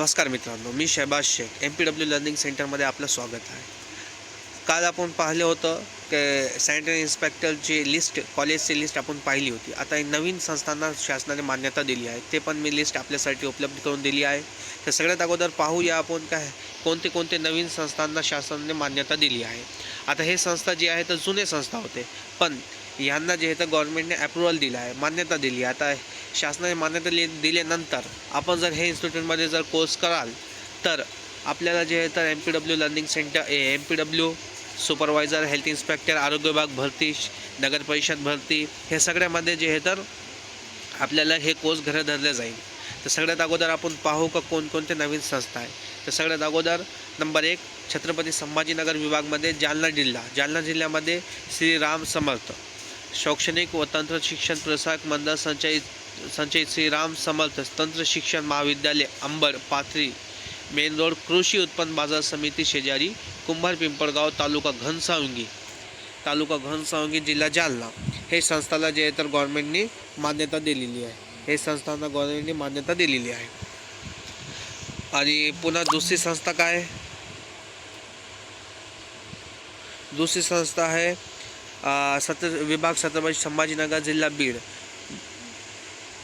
नमस्कार मित्रांनो, मी Shahbaz Shaikh MPW learning सेंटरमध्ये आपलं स्वागत आहे। काल आपण पाहिलं होतं की सॅनिटरी इन्स्पेक्टरची लिस्ट, कॉलेजची लिस्ट आपण पाहिली होती। आता नवीन संस्थांना शासनाने मान्यता दिली आहे, ते पण मी लिस्ट आपल्यासाठी उपलब्ध करून दिली आहे। तर सगळ्यात अगोदर पाहूया आपण काय कोणते कोणते नवीन संस्थांना शासनाने मान्यता दिली आहे। आता हे संस्था जी आहे तर जुने संस्था होते, पण यांना जे आहे तर गव्हर्नमेंटने अप्रूव्हल दिला आहे, मान्यता दिली। आता शासनाने मान्यता दिल्यानंतर आपण जर हे इन्स्टिट्यूटमध्ये जर कोर्स कराल तर आपल्याला जे आहे तर MPW learning centre MPW supervisor, health inspector, आरोग्य विभाग भरती, नगर परिषद भरती, हे सगळ्यामध्ये जे आहे तर आपल्याला हे कोर्स घरं धरले जाईल। तर सगळ्यात अगोदर आपण पाहू का कोणकोणते नवीन संस्था आहे। तर सगळ्यात अगोदर नंबर 1 छत्रपती संभाजीनगर विभागमध्ये जालना जिल्ह्यामध्ये श्री राम समर्थ शैक्षणिक व तंत्र शिक्षण प्रसारक मंडळ संचयित श्री राम समर्थ तंत्र शिक्षण महाविद्यालय, अंबड, पाथरी मेन रोड, कृषी उत्पन्न बाजार समिती शेजारी, कुंभार पिंपळगाव, तालुका घनसावंगी, जिल्हा जालना। हे संस्थाला जे आहे तर गव्हर्नमेंटने मान्यता दिलेली आहे। हे संस्थांना गव्हर्नमेंटने मान्यता दिलेली आहे। आणि पुन्हा दुसरी संस्था काय, दुसरी संस्था आहे विभाग छत्रपती संभाजीनगर, जिल्हा बीड,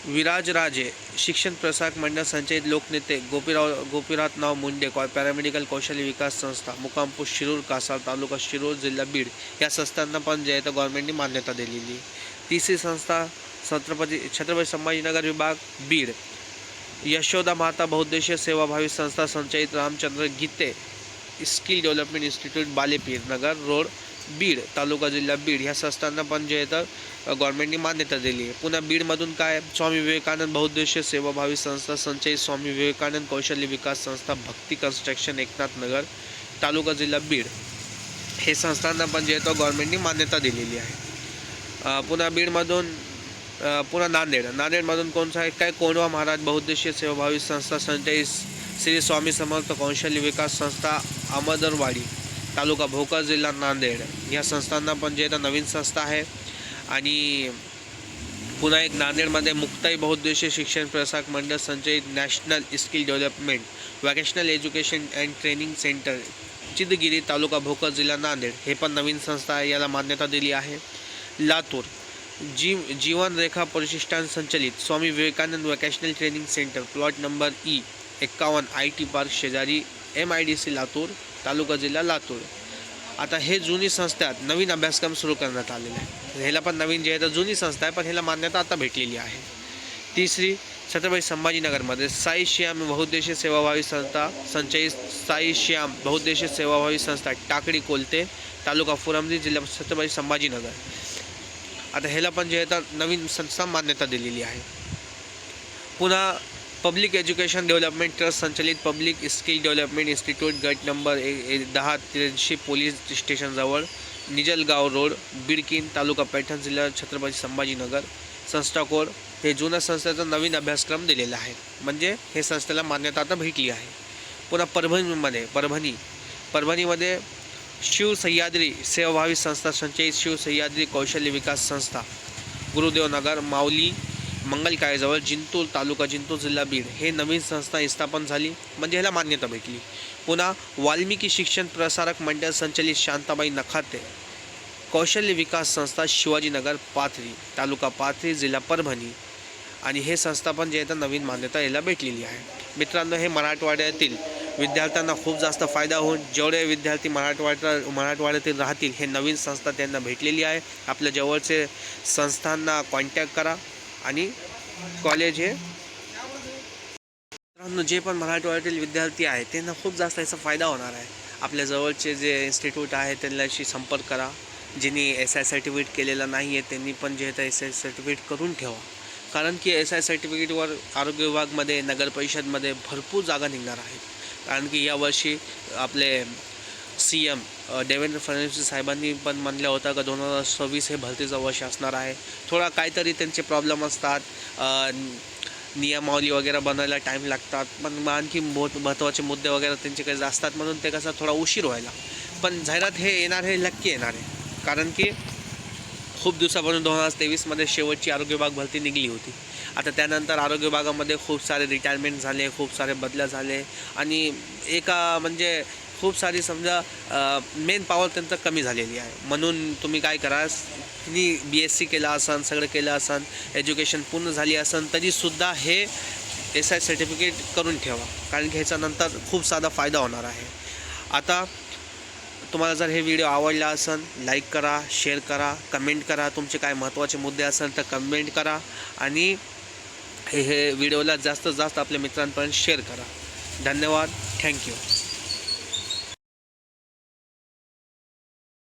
विराजराजे शिक्षण प्रसारक मंडळ संचयित लोकनेते गोपीनाथराव मुंडे पॅरामेडिकल कौशल्य विकास संस्था, मुक्काम पोस्ट शिरूर कासार, तालुका शिरूर, जिल्हा बीड। या संस्थांना पण जे आहे तर गव्हर्नमेंटने मान्यता दिलेली। तिसरी संस्था छत्रपती संभाजीनगर विभाग बीड, यशोदा माता बहुउद्देशीय सेवाभावी संस्था संचयित रामचंद्र गीते स्किल डेव्हलपमेंट इन्स्टिट्यूट, बालेपीर नगर रोड, बीड, तालुका जिल्हा बीड। ह्या संस्थांना पण जे आहे तर गव्हर्नमेंटने मान्यता दिली आहे। पुन्हा बीडमधून काय, स्वामी विवेकानंद बहुउद्देशीय सेवाभावी संस्था संचयित स्वामी विवेकानंद कौशल्य विकास संस्था, भक्ती कन्स्ट्रक्शन, एकनाथ नगर, तालुका जिल्हा बीड। हे संस्थांना पण जे आहे तर गव्हर्नमेंटने मान्यता दिलेली आहे। पुन्हा बीडमधून पुन्हा नांदेडमधून कोणता आहे काय, कोंढवा महाराज बहुउद्देशीय सेवाभावी संस्था संचयित श्री स्वामी समर्थ कौशल्य विकास संस्था, अमदरवाडी, तालुका भोकर, जिल्हा नांदेड। या संस्थांना पण जे आहे नवीन संस्था आहे। आणि पुन्हा एक नांदेडमध्ये मुक्ताई बहुउद्देशीय शिक्षण प्रसारक मंडळ संचयित national skill development vocational education and training centre, Chidgiri, taluka Bhokar, जिल्हा नांदेड। हे पण नवीन संस्था आहे, याला मान्यता दिली आहे। लातूर जीवन रेखा प्रतिष्ठान संचलित Swami Vivekananda vocational training centre, plot number E51, IT park शेजारी, MIDC लातूर, तालुका जिल्हा लातूर। आता हे जुनी संस्था आहेत, नवीन अभ्यासक्रम सुरू करण्यात आलेला आहे। ह्याला पण नवीन जे आहे तर जुनी संस्था आहे, पण ह्याला मान्यता आता भेटलेली आहे। तिसरी छत्रपती संभाजीनगरमध्ये साई श्याम बहुउद्देशीय सेवाभावी संस्था संचयित साई श्याम बहुउद्देशीय सेवाभावी संस्था, टाकळी कोलते, तालुका फुलंब्री, जिल्हा छत्रपती संभाजीनगर। आता ह्याला पण जे आहे तर नवीन संस्था मान्यता दिलेली आहे। पुन्हा पब्लिक एज्युकेशन डेव्हलपमेंट ट्रस्ट संचलित पब्लिक स्किल डेव्हलपमेंट इन्स्टिट्यूट, गट नंबर 1083 पोलीस स्टेशनजवळ, निजलगाव रोड, बिडकीन, तालुका पैठण, जिल्हा छत्रपती संभाजीनगर। संस्था कोड हे जुन्या संस्थेचा नवीन अभ्यासक्रम दिलेला आहे, म्हणजे हे संस्थेला मान्यता आता भेटली आहे। पुन्हा परभणीमध्ये शिव सह्याद्री सेवाभावी संस्था संचयित शिव सह्याद्री कौशल्य विकास संस्था, गुरुदेव नगर, माऊली, मंगलकाळेजवळ, जिंतूर, तालुका जिंतूर, जिल्हा बीड। हे नवीन संस्था स्थापन झाली, म्हणजे ह्याला मान्यता भेटली। पुन्हा वाल्मिकी शिक्षण प्रसारक मंडळ संचलित शांताबाई नखाते कौशल्य विकास संस्था, शिवाजीनगर, पाथरी, तालुका पाथरी, जिल्हा परभणी। आणि हे संस्था पण जे आहे तर नवीन मान्यता याला भेटलेली आहे। मित्रांनो, हे मराठवाड्यातील विद्यार्थ्यांना खूप जास्त फायदा होऊन, जेवढे विद्यार्थी मराठवाड्यातील राहतील, हे नवीन संस्था त्यांना भेटलेली आहे। आपल्या जवळचे संस्थांना कॉन्टॅक्ट करा आणि कॉलेज हे मित्रांनो जे पण मराठवाड्यातील विद्यार्थी आहेत त्यांना खूप जास्त याचा फायदा होणार आहे। आपल्या जवळचे जे इन्स्टिट्यूट आहे त्यांच्याशी संपर्क करा। ज्यांनी SI सर्टिफिकेट केलेलं नाही आहे त्यांनी पण जे आहे SI सर्टिफिकेट करून ठेवा, कारण की SI सर्टिफिकेटवर आरोग्य विभागमध्ये, नगर परिषदमध्ये भरपूर जागा निघणार आहेत। कारण की यावर्षी आपले CM देवेंद्र फडणवीस साहेबांनी पण म्हणलं होतं का 2026 हे भरतीचं वर्ष असणार आहे। थोडा काहीतरी त्यांचे प्रॉब्लेम असतात, नियमावली वगैरे बनायला टाईम लागतात, पण आणखी महत्त्वाचे मुद्दे वगैरे त्यांचे काही असतात, म्हणून ते कसं थोडा उशीर व्हायला। पण जाहिरात हे येणार, हे नक्की येणार आहे, कारण की खूप दिवसापासून 2023मध्ये शेवटची आरोग्य विभाग भरती निघली होती. आता त्यानंतर आरोग्य विभागामध्ये खूप सारे रिटायरमेंट झाले, खूप सारे बदल्या झाले आणि म्हणजे खूप सारी समजा मेन पॉवर त्यांचं कमी झालेली आहे. म्हणून तुम्ही काय करा, तुम्ही BSc केलं असन, सगळं केलं असन, एज्युकेशन पूर्ण झाली असन, तरीसुद्धा हे SI सर्टिफिकेट करून ठेवा, कारण की ह्याच्यानंतर खूप सारा फायदा होणार आहे. आता तुम्हाला जर हे व्हिडिओ आवडला असेल, लाईक करा, शेअर करा, कमेंट करा. तुमचे काय महत्त्वाचे मुद्दे असेल तर कमेंट करा आणि हे व्हिडिओला जास्तीत जास्त आपल्या मित्रांपर्यंत शेअर करा. धन्यवाद. थँक्यू.